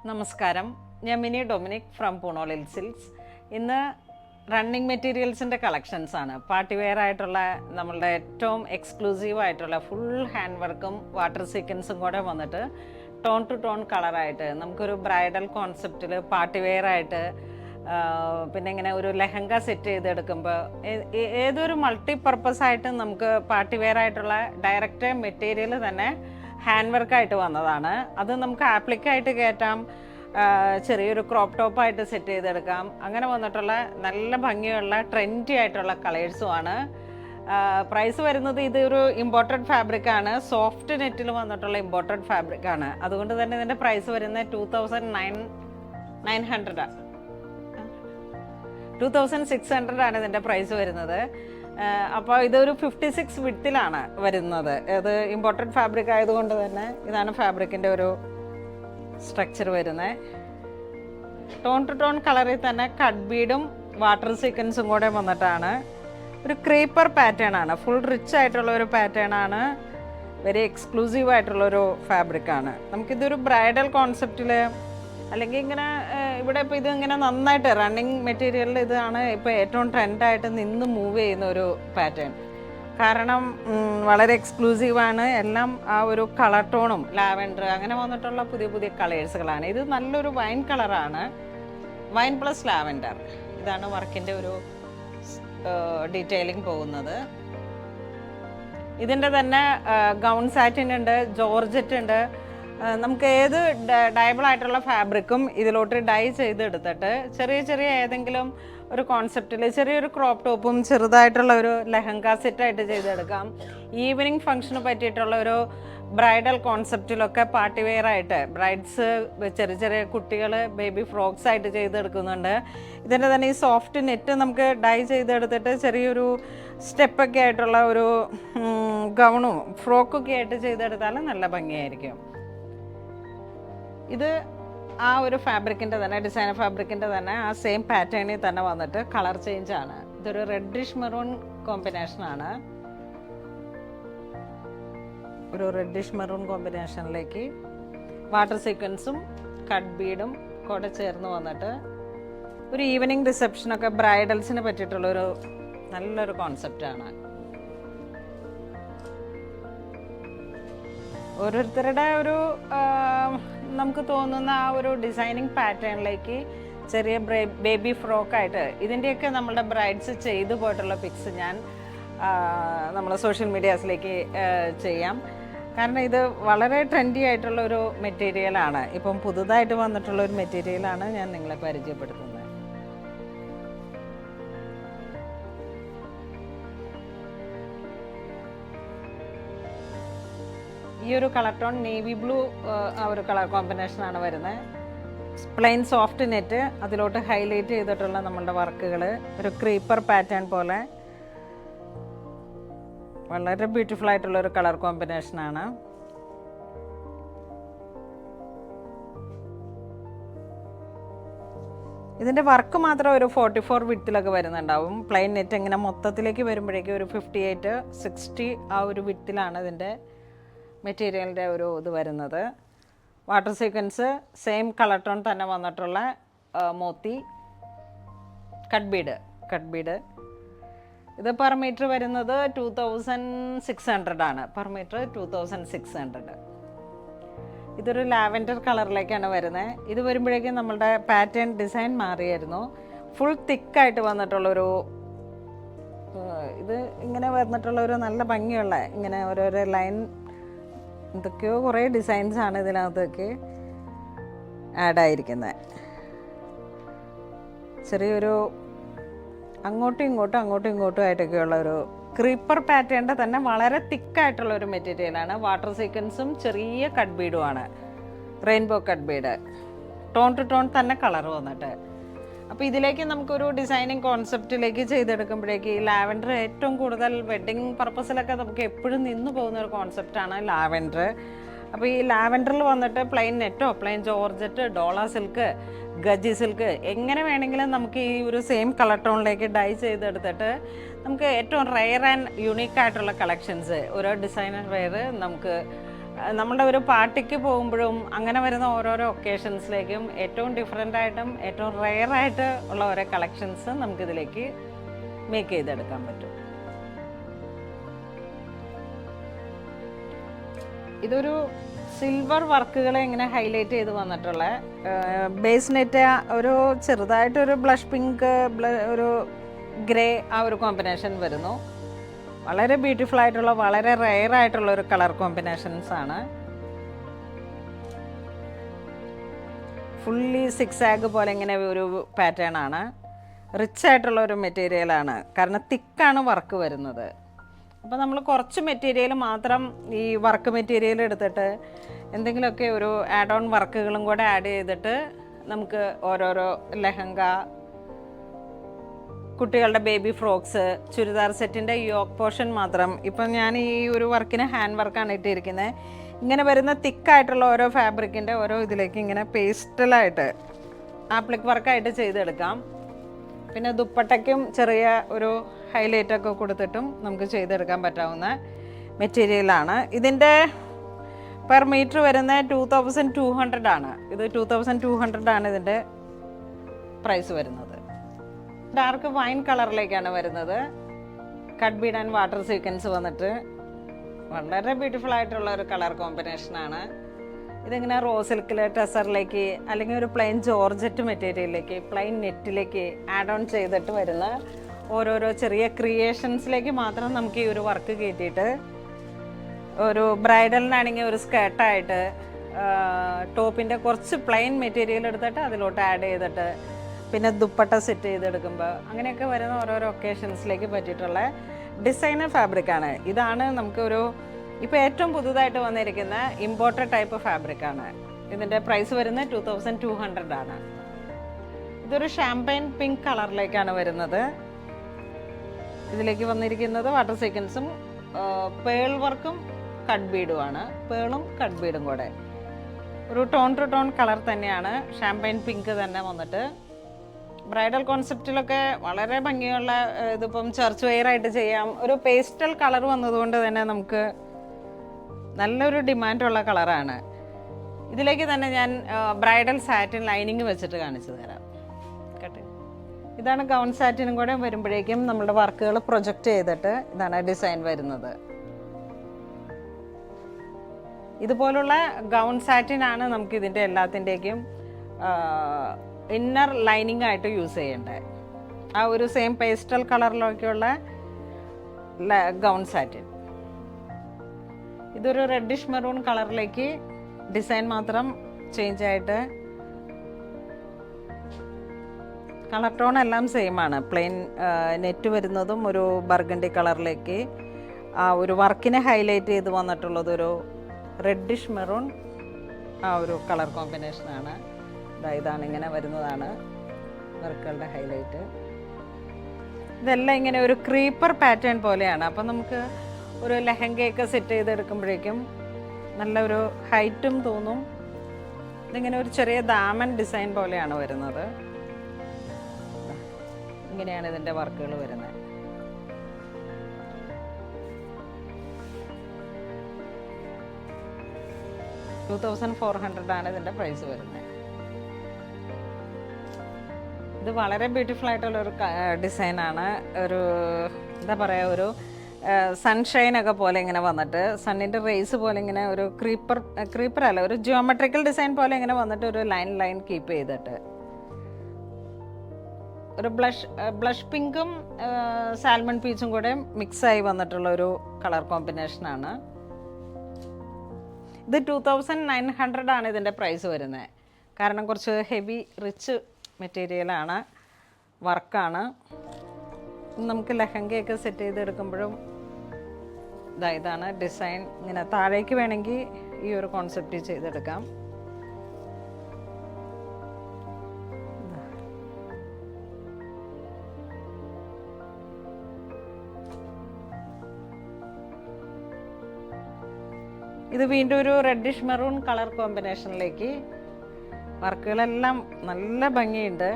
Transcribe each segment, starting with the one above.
നമസ്കാരം, ഞാൻ mini Dominic from പൂണോളിൽ silks. ഇന്ന് റണ്ണിങ് മെറ്റീരിയൽസിൻ്റെ കളക്ഷൻസാണ്. പാർട്ടി വെയർ ആയിട്ടുള്ള നമ്മളുടെ ഏറ്റവും എക്സ്ക്ലൂസീവ് ആയിട്ടുള്ള ഫുൾ ഹാൻഡ് വർക്കും വാട്ടർ സീക്വൻസും കൂടെ വന്നിട്ട് ടോൺ ടു ടോൺ കളറായിട്ട് നമുക്കൊരു ബ്രൈഡൽ കോൺസെപ്റ്റിൽ പാർട്ടി വെയർ ആയിട്ട് പിന്നെ ഇങ്ങനെ ഒരു ലെഹങ്ക സെറ്റ് ചെയ്തെടുക്കുമ്പോൾ ഏതൊരു മൾട്ടി പർപ്പസ് ആയിട്ട് നമുക്ക് പാർട്ടി വെയർ ആയിട്ടുള്ള ഡയറക്റ്റ് മെറ്റീരിയൽ തന്നെ ഹാൻഡ് വർക്കായിട്ട് വന്നതാണ്. അത് നമുക്ക് ആപ്ലിക്കായിട്ട് കയറ്റാം, ചെറിയൊരു ക്രോപ്പ് ടോപ്പായിട്ട് സെറ്റ് ചെയ്തെടുക്കാം. അങ്ങനെ വന്നിട്ടുള്ള നല്ല ഭംഗിയുള്ള ട്രെൻഡി ആയിട്ടുള്ള കളേഴ്സുമാണ്. പ്രൈസ് വരുന്നത് ഇതൊരു ഇമ്പോർട്ടഡ് ഫാബ്രിക്കാണ്, സോഫ്റ്റ് നെറ്റിൽ വന്നിട്ടുള്ള ഇമ്പോർട്ടഡ് ഫാബ്രിക്കാണ്. അതുകൊണ്ട് തന്നെ ഇതിൻ്റെ പ്രൈസ് വരുന്നത് 2600 ആണ് ഇതിൻ്റെ പ്രൈസ് വരുന്നത്. അപ്പോൾ ഇതൊരു 56 വിഡ്ത്തിലാണ് വരുന്നത്. ഇത് ഇമ്പോർട്ടഡ് ഫാബ്രിക് ആയതുകൊണ്ട് തന്നെ ഇതാണ് ഫാബ്രിക്കിൻ്റെ ഒരു സ്ട്രക്ചർ വരുന്നത്. ടോൺ ടു ടോൺ കളറിൽ തന്നെ കട്ട് ബീഡും വാട്ടർ സീക്വൻസും കൂടെ വന്നിട്ടാണ്. ഒരു ക്രീപ്പർ പാറ്റേൺ ആണ്, ഫുൾ റിച്ച് ആയിട്ടുള്ള ഒരു പാറ്റേൺ ആണ്, വെരി എക്സ്ക്ലൂസീവ് ആയിട്ടുള്ളൊരു ഫാബ്രിക്കാണ്. നമുക്കിതൊരു ബ്രൈഡൽ കോൺസെപ്റ്റിൽ അല്ലെങ്കിൽ ഇങ്ങനെ ഇവിടെ ഇപ്പോൾ ഇതിങ്ങനെ നന്നായിട്ട് റണ്ണിങ് മെറ്റീരിയലിൽ ഇതാണ് ഇപ്പോൾ ഏറ്റവും ട്രെൻഡായിട്ട് നിന്ന് മൂവ് ചെയ്യുന്ന ഒരു പാറ്റേൺ. കാരണം വളരെ എക്സ്ക്ലൂസീവാണ്, എല്ലാം ആ ഒരു കളർ ടോണും ലാവൻഡർ അങ്ങനെ വന്നിട്ടുള്ള പുതിയ പുതിയ കളേഴ്സുകളാണ്. ഇത് നല്ലൊരു വൈൻ കളറാണ്, വൈൻ പ്ലസ് ലാവൻഡർ. ഇതാണ് വർക്കിൻ്റെ ഒരു ഡീറ്റെയിലിംഗ് പോകുന്നത്. ഇതിൻ്റെ തന്നെ ഗൗൺ സാറ്റിൻ ഉണ്ട്, ജോർജറ്റ് ഉണ്ട്. നമുക്ക് ഏത് ഡയബിൾ ആയിട്ടുള്ള ഫാബ്രിക്കും ഇതിലോട്ട് ഡൈ ചെയ്തെടുത്തിട്ട് ചെറിയ ചെറിയ ഏതെങ്കിലും ഒരു കോൺസെപ്റ്റിൽ ചെറിയൊരു ക്രോപ്പ് ടോപ്പും ചെറുതായിട്ടുള്ള ഒരു ലെഹങ്ക സെറ്റായിട്ട് ചെയ്തെടുക്കാം. ഈവനിങ് ഫംഗ്ഷന് പറ്റിയിട്ടുള്ള ഒരു ബ്രൈഡൽ കോൺസെപ്റ്റിലൊക്കെ പാർട്ടി വെയർ ആയിട്ട് ബ്രൈഡ്സ് ചെറിയ ചെറിയ കുട്ടികൾ ബേബി ഫ്രോക്സ് ആയിട്ട് ചെയ്തെടുക്കുന്നുണ്ട്. ഇതിൻ്റെ തന്നെ ഈ സോഫ്റ്റ് നെറ്റ് നമുക്ക് ഡൈ ചെയ്തെടുത്തിട്ട് ചെറിയൊരു സ്റ്റെപ്പൊക്കെ ആയിട്ടുള്ള ഒരു ഗൗണും ഫ്രോക്കൊക്കെ ആയിട്ട് ചെയ്തെടുത്താൽ നല്ല ഭംഗിയായിരിക്കും. ഇത് ആ ഒരു ഫാബ്രിക്കിൻ്റെ തന്നെ ഡിസൈനർ ഫാബ്രിക്കിൻ്റെ തന്നെ ആ സെയിം പാറ്റേണിൽ തന്നെ വന്നിട്ട് കളർ ചേഞ്ച് ആണ്. ഇതൊരു റെഡിഷ് മെറൂൺ കോമ്പിനേഷനാണ്. ഒരു റെഡിഷ് മെറൂൺ കോമ്പിനേഷനിലേക്ക് വാട്ടർ സീക്വൻസും കട്ട് ബീഡും കൂടെ ചേർന്ന് വന്നിട്ട് ഒരു ഈവനിങ് റിസപ്ഷനൊക്കെ ബ്രൈഡൽസിന് പറ്റിയിട്ടുള്ളൊരു നല്ലൊരു കോൺസെപ്റ്റാണ്. ഓരോരുത്തരുടെ ഒരു നമുക്ക് തോന്നുന്ന ആ ഒരു ഡിസൈനിങ് പാറ്റേണിലേക്ക് ചെറിയ ബേബി ഫ്രോക്കായിട്ട് ഇതിൻ്റെയൊക്കെ നമ്മളുടെ ബ്രൈഡ്സ് ചെയ്തു പോയിട്ടുള്ള പിക്സ് ഞാൻ നമ്മൾ സോഷ്യൽ മീഡിയാസിലേക്ക് ചെയ്യാം. കാരണം ഇത് വളരെ ട്രെൻഡി ആയിട്ടുള്ള ഒരു മെറ്റീരിയലാണ്, ഇപ്പം പുതുതായിട്ട് വന്നിട്ടുള്ള ഒരു മെറ്റീരിയലാണ് ഞാൻ നിങ്ങളെ പരിചയപ്പെടുത്തുന്നത്. ഈ ഒരു കളർ ടോൺ നേവി ബ്ലൂ ആ ഒരു കളർ കോമ്പിനേഷനാണ് വരുന്നത്. പ്ലെയിൻ സോഫ്റ്റ് നെറ്റ്, അതിലോട്ട് ഹൈലൈറ്റ് ചെയ്തിട്ടുള്ള നമ്മളുടെ വർക്കുകൾ ഒരു ക്രീപ്പർ പാറ്റേൺ പോലെ വളരെ ബ്യൂട്ടിഫുൾ ആയിട്ടുള്ള ഒരു കളർ കോമ്പിനേഷനാണ്. ഇതിൻ്റെ വർക്ക് മാത്രം ഒരു 44 വിഡ്ത്തിലൊക്കെ വരുന്നുണ്ടാവും. പ്ലെയിൻ നെറ്റ് ഇങ്ങനെ മൊത്തത്തിലേക്ക് വരുമ്പോഴേക്കും ഒരു 58, 60 ആ ഒരു വിഡ്ത്തിലാണ് ഇതിൻ്റെ മെറ്റീരിയലിൻ്റെ ഒരു ഇത് വരുന്നത്. Water sequins same colour tone തന്നെ വന്നിട്ടുള്ള മോത്തി കട്ട് ബീഡ്. ഇത് പെർ മീറ്റർ വരുന്നത് 2600 ആണ്. Per metre 2600. ഇതൊരു ലാവൻഡർ കളറിലേക്കാണ് വരുന്നത്. ഇത് വരുമ്പോഴേക്കും നമ്മളുടെ പാറ്റേൺ ഡിസൈൻ മാറിയായിരുന്നു. ഫുൾ തിക്കായിട്ട് വന്നിട്ടുള്ളൊരു ഇത് ഇങ്ങനെ വന്നിട്ടുള്ളൊരു നല്ല ഭംഗിയുള്ള ഇങ്ങനെ ഓരോരോ ലൈൻ എന്തൊക്കെയോ കുറേ ഡിസൈൻസാണ് ഇതിനകത്തേക്ക് ആഡായിരിക്കുന്നത്. ചെറിയൊരു അങ്ങോട്ടും ഇങ്ങോട്ടും ആയിട്ടൊക്കെയുള്ള ഒരു ക്രീപ്പർ പാറ്റേണിൻ്റെ തന്നെ വളരെ തിക്കായിട്ടുള്ള ഒരു മെറ്റീരിയലാണ്. വാട്ടർ സീക്വൻസും ചെറിയ കട്ട് ബീഡുമാണ്, rainbow cut bead, tone to tone തന്നെ കളർ വന്നിട്ട്. അപ്പോൾ ഇതിലേക്ക് നമുക്കൊരു ഡിസൈനിങ് കോൺസെപ്റ്റിലേക്ക് ചെയ്തെടുക്കുമ്പോഴേക്ക് ഈ ലാവൻഡർ ഏറ്റവും കൂടുതൽ വെഡ്ഡിങ് പർപ്പസിലൊക്കെ നമുക്ക് എപ്പോഴും നിന്ന് പോകുന്ന ഒരു കോൺസെപ്റ്റാണ് ലാവൻഡർ. അപ്പോൾ ഈ ലാവൻഡറിൽ വന്നിട്ട് plain നെറ്റോ plain georgette ഡോള silk gaji silk എങ്ങനെ വേണമെങ്കിലും നമുക്ക് ഈ ഒരു സെയിം കളർ ടോണിലേക്ക് ഡൈ ചെയ്തെടുത്തിട്ട് നമുക്ക് ഏറ്റവും റെയർ ആൻഡ് യുണീക്ക് ആയിട്ടുള്ള കളക്ഷൻസ് ഓരോ ഡിസൈനർ വെയർ നമുക്ക് നമ്മുടെ ഒരു പാർട്ടിക്ക് പോകുമ്പോഴും അങ്ങനെ വരുന്ന ഓരോരോ ഒക്കേഷൻസിലേക്കും ഏറ്റവും ഡിഫറെൻ്റ് ആയിട്ടും ഏറ്റവും റെയറായിട്ട് ഉള്ള ഓരോ കളക്ഷൻസ് നമുക്കിതിലേക്ക് മേക്ക് ചെയ്തെടുക്കാൻ പറ്റും. ഇതൊരു സിൽവർ വർക്കുകളെ ഇങ്ങനെ ഹൈലൈറ്റ് ചെയ്ത് വന്നിട്ടുള്ള ബേസ് നെറ്റ് ഒരു ചെറുതായിട്ടൊരു ബ്ലഷ് പിങ്ക്, ഒരു ഗ്രേ ആ ഒരു കോമ്പിനേഷൻ വരുന്നു. വളരെ ബ്യൂട്ടിഫുൾ ആയിട്ടുള്ള വളരെ റെയർ ആയിട്ടുള്ള ഒരു കളർ കോമ്പിനേഷൻസ് ആണ്. ഫുള്ളി സിക്സ് ആഗ് പോലെ ഇങ്ങനെ ഒരു പാറ്റേൺ ആണ്. റിച്ച് ആയിട്ടുള്ള ഒരു മെറ്റീരിയലാണ്, കാരണം തിക്കാണ് വർക്ക് വരുന്നത്. അപ്പോൾ നമ്മൾ കുറച്ച് മെറ്റീരിയൽ മാത്രം ഈ വർക്ക് മെറ്റീരിയൽ എടുത്തിട്ട് എന്തെങ്കിലുമൊക്കെ ഒരു ആഡ് ഓൺ വർക്കുകളും കൂടെ ആഡ് ചെയ്തിട്ട് നമുക്ക് ഓരോരോ ലെഹങ്ക, കുട്ടികളുടെ ബേബി ഫ്രോക്സ്, ചുരിദാർ സെറ്റിൻ്റെ യോക്ക് പോർഷൻ മാത്രം. ഇപ്പം ഞാൻ ഈ ഒരു വർക്കിന് ഹാൻഡ് വർക്കാണ് ഇട്ടിരിക്കുന്നത്. ഇങ്ങനെ വരുന്ന തിക്കായിട്ടുള്ള ഓരോ ഫാബ്രിക്കിൻ്റെ ഓരോ ഇതിലേക്ക് ഇങ്ങനെ പേസ്റ്റലായിട്ട് ആപ്ലിക് വർക്കായിട്ട് ചെയ്തെടുക്കാം. പിന്നെ ദുപ്പട്ടയ്ക്കും ചെറിയ ഒരു ഹൈലൈറ്റൊക്കെ കൊടുത്തിട്ടും നമുക്ക് ചെയ്തെടുക്കാൻ പറ്റാവുന്ന മെറ്റീരിയലാണ്. ഇതിൻ്റെ പെർ മീറ്റർ വരുന്ന 2200 ആണ്. ഇത് 2200 ആണ് ഇതിൻ്റെ പ്രൈസ് വരുന്നത്. ഡാർക്ക് വൈൻ കളറിലേക്കാണ് വരുന്നത്. Cut Bede and water sequence വന്നിട്ട് വളരെ ബ്യൂട്ടിഫുൾ ആയിട്ടുള്ള ഒരു കളർ കോമ്പിനേഷനാണ്. ഇതിങ്ങനെ റോസ് സിൽക്കിൽ ടെസറിലേക്ക് അല്ലെങ്കിൽ ഒരു പ്ലെയിൻ ജോർജറ്റ് മെറ്റീരിയലിലേക്ക്, പ്ലെയിൻ നെറ്റിലേക്ക് ആഡ് ഓൺ ചെയ്തിട്ട് വരുന്ന ഓരോരോ ചെറിയ ക്രിയേഷൻസിലേക്ക് മാത്രം നമുക്ക് ഈ ഒരു വർക്ക് കയറ്റിയിട്ട് ഒരു ബ്രൈഡലിനാണെങ്കിൽ ഒരു സ്കേർട്ടായിട്ട് ടോപ്പിൻ്റെ കുറച്ച് പ്ലെയിൻ മെറ്റീരിയൽ എടുത്തിട്ട് അതിലോട്ട് ആഡ് ചെയ്തിട്ട് പിന്നെ ദുപ്പട്ട സെറ്റ് ചെയ്തെടുക്കുമ്പോൾ അങ്ങനെയൊക്കെ വരുന്ന ഓരോരോ ഒക്കേഷൻസിലേക്ക് പറ്റിയിട്ടുള്ള ഡിസൈനർ ഫാബ്രിക്കാണ്. ഇതാണ് നമുക്കൊരു ഇപ്പോൾ ഏറ്റവും പുതുതായിട്ട് വന്നിരിക്കുന്ന ഇമ്പോർട്ടഡ് ടൈപ്പ് ഫാബ്രിക്കാണ്. ഇതിൻ്റെ പ്രൈസ് വരുന്നത് 2200 ആണ്. ഇതൊരു ഷാമ്പൈൻ പിങ്ക് കളറിലേക്കാണ് വരുന്നത്. ഇതിലേക്ക് വന്നിരിക്കുന്നത് വാട്ടർ സീക്വൻസും പേൾ വർക്കും കട്ട് ബീഡുമാണ്. പേളും കട്ട് ബീഡും കൂടെ ഒരു ടോൺ ടു ടോൺ കളർ തന്നെയാണ്. ഷാമ്പൈൻ പിങ്ക് തന്നെ വന്നിട്ട് ബ്രൈഡൽ കോൺസെപ്റ്റിലൊക്കെ വളരെ ഭംഗിയുള്ള, ഇതിപ്പം ചർച്ച് വെയർ ആയിട്ട് ചെയ്യാം. ഒരു പേസ്റ്റൽ കളർ വന്നതുകൊണ്ട് തന്നെ നമുക്ക് നല്ലൊരു ഡിമാൻഡുള്ള കളറാണ്. ഇതിലേക്ക് തന്നെ ഞാൻ ബ്രൈഡൽ സാറ്റിൻ ലൈനിങ് വെച്ചിട്ട് കാണിച്ചു തരാം. കേട്ടെ, ഇതാണ് ഗൗൺ സാറ്റിനും കൂടെ വരുമ്പോഴേക്കും നമ്മുടെ വർക്കുകൾ പ്രൊജക്റ്റ് ചെയ്തിട്ട് ഇതാണ് ഡിസൈൻ വരുന്നത്. ഇതുപോലുള്ള ഗൗൺ സാറ്റിനാണ് നമുക്ക് ഇതിൻ്റെ എല്ലാത്തിൻ്റെയും ഇന്നർ ലൈനിങ് ആയിട്ട് യൂസ് ചെയ്യേണ്ടത്. ആ ഒരു സെയിം പേസ്റ്റൽ കളറിലൊക്കെയുള്ള ഗൗൺ സാറ്റിൻ. ഇതൊരു റെഡിഷ് മെറൂൺ കളറിലേക്ക് ഡിസൈൻ മാത്രം ചേഞ്ച് ആയിട്ട്, കളർ ടോൺ എല്ലാം സെയിം ആണ്. പ്ലെയിൻ നെറ്റ് വരുന്നതും ഒരു ബർഗണ്ടി കളറിലേക്ക് ആ ഒരു വർക്കിനെ ഹൈലൈറ്റ് ചെയ്ത് വന്നിട്ടുള്ളതൊരു റെഡിഷ് മെറൂൺ ആ ഒരു കളർ കോമ്പിനേഷനാണ്. ഇതാണ് ഇങ്ങനെ വരുന്നതാണ് വർക്കുകളുടെ ഹൈലൈറ്റ്. ഇതെല്ലാം ഇങ്ങനെ ഒരു ക്രീപ്പർ പാറ്റേൺ പോലെയാണ്. അപ്പം നമുക്ക് ഒരു ലെഹങ്കയൊക്കെ സെറ്റ് ചെയ്തെടുക്കുമ്പോഴേക്കും നല്ലൊരു ഹൈറ്റും തോന്നും. ഇതിങ്ങനെ ഒരു ചെറിയ ദാമൻ ഡിസൈൻ പോലെയാണ് വരുന്നത്. ഇങ്ങനെയാണ് ഇതിൻ്റെ വർക്കുകൾ വരുന്നത്. $2400 ആണ് ഇതിൻ്റെ പ്രൈസ് വരുന്നത്. ഇത് വളരെ ബ്യൂട്ടിഫുൾ ആയിട്ടുള്ളൊരു ഡിസൈനാണ്. ഒരു എന്താ പറയുക, ഒരു സൺഷൈനൊക്കെ പോലെ ഇങ്ങനെ വന്നിട്ട് സണ്ണിൻ്റെ റേസ് പോലെ ഇങ്ങനെ ഒരു ക്രീപ്പർ അല്ല, ഒരു ജിയോമെട്രിക്കൽ ഡിസൈൻ പോലെ ഇങ്ങനെ വന്നിട്ട് ഒരു ലൈൻ കീപ്പ് ചെയ്തിട്ട് ഒരു ബ്ലഷ് പിങ്കും സാൽമൺ പീച്ചും കൂടെ മിക്സായി വന്നിട്ടുള്ള ഒരു കളർ കോമ്പിനേഷനാണ്. ഇത് 2900 ആണ് ഇതിൻ്റെ പ്രൈസ് വരുന്നത്. കാരണം കുറച്ച് ഹെവി റിച്ച് മെറ്റീരിയലാണ്, വർക്കാണ്. നമുക്ക് ലെഹങ്കയൊക്കെ സെറ്റ് ചെയ്തെടുക്കുമ്പോഴും ഇതാണ് ഡിസൈൻ. ഇങ്ങനെ താഴേക്ക് വേണമെങ്കിൽ ഈ ഒരു കോൺസെപ്റ്റ് ചെയ്തെടുക്കാം. ഇത് വീണ്ടും ഒരു റെഡിഷ് മെറൂൺ കളർ കോമ്പിനേഷനിലേക്ക് വർക്കുകളെല്ലാം നല്ല ഭംഗിയുണ്ട്.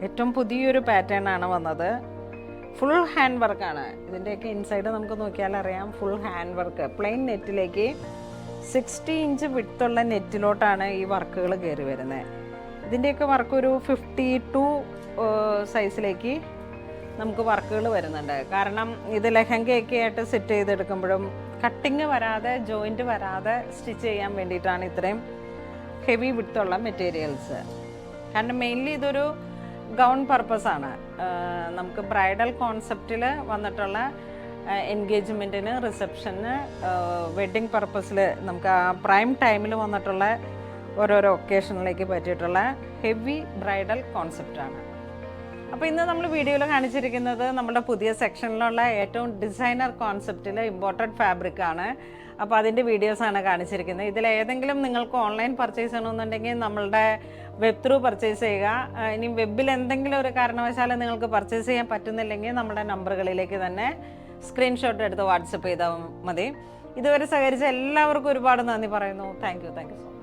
ഏറ്റവും പുതിയൊരു പാറ്റേൺ ആണ് വന്നത്. ഫുൾ ഹാൻഡ് വർക്കാണ്. ഇതിൻ്റെയൊക്കെ ഇൻസൈഡ് നമുക്ക് നോക്കിയാൽ അറിയാം. ഫുൾ ഹാൻഡ് വർക്ക്, പ്ലെയിൻ നെറ്റിലേക്ക് 60 ഇഞ്ച് വിട്ടുള്ള നെറ്റിലോട്ടാണ് ഈ വർക്കുകൾ കയറി വരുന്നത്. ഇതിൻ്റെയൊക്കെ വർക്ക് ഒരു 52 സൈസിലേക്ക് നമുക്ക് വർക്കുകൾ വരുന്നുണ്ട്. കാരണം ഇത് ലെഹങ്കയൊക്കെ ആയിട്ട് സെറ്റ് ചെയ്തെടുക്കുമ്പോഴും കട്ടിങ് വരാതെ, ജോയിൻറ്റ് വരാതെ സ്റ്റിച്ച് ചെയ്യാൻ വേണ്ടിയിട്ടാണ് ഇത്രയും ഹെവി വിട്ടുള്ള മെറ്റീരിയൽസ്. കാരണം മെയിൻലി ഇതൊരു ഗൗൺ പർപ്പസാണ്. നമുക്ക് ബ്രൈഡൽ കോൺസെപ്റ്റിൽ വന്നിട്ടുള്ള എൻഗേജ്മെൻറ്റിന്, റിസപ്ഷന്, വെഡ്ഡിങ് പർപ്പസിൽ നമുക്ക് ആ പ്രൈം ടൈമിൽ വന്നിട്ടുള്ള ഓരോരോ ഒക്കേഷനിലേക്ക് പറ്റിയിട്ടുള്ള ഹെവി ബ്രൈഡൽ കോൺസെപ്റ്റാണ്. അപ്പോൾ ഇന്ന് നമ്മൾ വീഡിയോയിൽ കാണിച്ചിരിക്കുന്നത് നമ്മുടെ പുതിയ സെക്ഷനിലുള്ള ഏറ്റവും ഡിസൈനർ കോൺസെപ്റ്റിൽ ഇമ്പോർട്ടഡ് ഫാബ്രിക്കാണ്. അപ്പോൾ അതിൻ്റെ വീഡിയോസാണ് കാണിച്ചിരിക്കുന്നത്. ഇതിലേതെങ്കിലും നിങ്ങൾക്ക് ഓൺലൈൻ പർച്ചേസ് ചെയ്യണമെന്നുണ്ടെങ്കിൽ നമ്മളുടെ വെബ് ത്രൂ പർച്ചേസ് ചെയ്യുക. ഇനി വെബിൽ എന്തെങ്കിലും ഒരു കാരണവശാലും നിങ്ങൾക്ക് പർച്ചേസ് ചെയ്യാൻ പറ്റുന്നില്ലെങ്കിൽ നമ്മുടെ നമ്പറുകളിലേക്ക് തന്നെ സ്ക്രീൻഷോട്ട് എടുത്ത് വാട്സപ്പ് ചെയ്താൽ മതി. ഇതുവരെ സഹകരിച്ച എല്ലാവർക്കും ഒരുപാട് നന്ദി പറയുന്നു. Thank you so much.